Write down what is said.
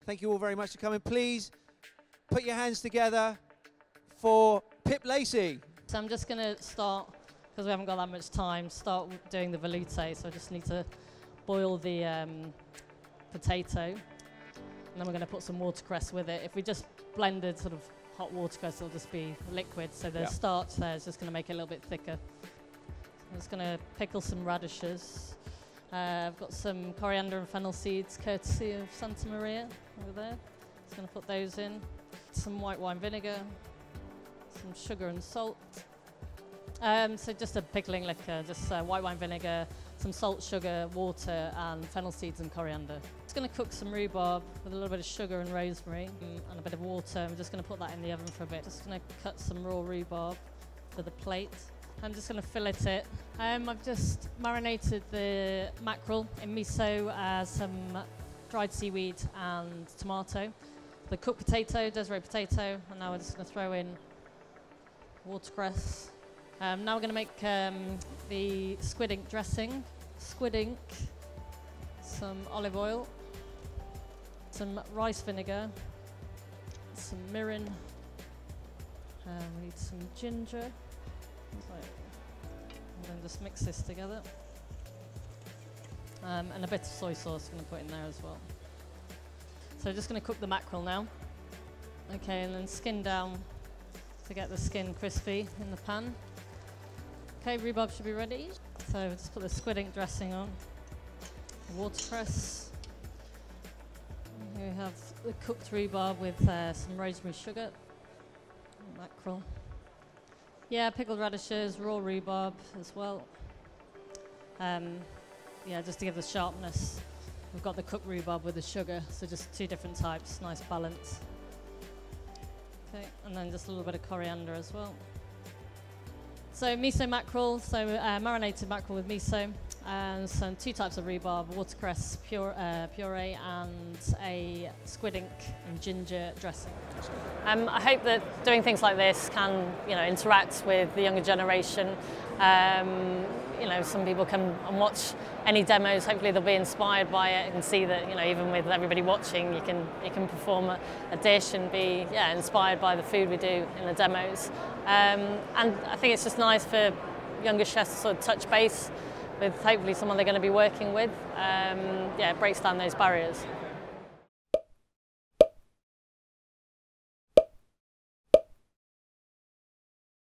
Thank you all very much for coming. Please put your hands together for Pip Lacey. So I'm just going to start, because we haven't got that much time, start doing the veloute. So I just need to boil the potato, and then we're going to put some watercress with it. If we just blended sort of hot watercress, it'll just be liquid. So the starch there is just going to make it a little bit thicker. I'm just going to pickle some radishes. I've got some coriander and fennel seeds, courtesy of Santa Maria over there. Just going to put those in. Some white wine vinegar, some sugar and salt. So just a pickling liquor, just white wine vinegar, some salt, sugar, water, and fennel seeds and coriander. Just going to cook some rhubarb with a little bit of sugar and rosemary and a bit of water. I'm just going to put that in the oven for a bit. Just going to cut some raw rhubarb to the plate. I'm just going to fillet it. I've just marinated the mackerel in miso, some dried seaweed and tomato. The cooked potato, desiree potato, and now we're just going to throw in watercress. Now we're going to make the squid ink dressing. Squid ink, some olive oil, some rice vinegar, some mirin, we need some ginger. And then just mix this together. And a bit of soy sauce I'm going to put in there as well. So just going to cook the mackerel now. Okay, and then skin down to get the skin crispy in the pan. Okay, rhubarb should be ready. So we'll just put the squid ink dressing on. Watercress. Here we have the cooked rhubarb with some rosemary sugar. Mackerel. Yeah, pickled radishes, raw rhubarb as well. Yeah, just to give the sharpness. We've got the cooked rhubarb with the sugar, so just two different types, nice balance. Okay, and then just a little bit of coriander as well. So miso mackerel, so marinated mackerel with miso, and some two types of rhubarb, watercress puree, and a squid ink and ginger dressing. I hope that doing things like this can, interact with the younger generation. Some people come and watch any demos. Hopefully they'll be inspired by it and see that, even with everybody watching, you can perform a dish and be inspired by the food we do in the demos. And I think it's just nice for younger chefs to sort of touch base with hopefully someone they're going to be working with. It breaks down those barriers.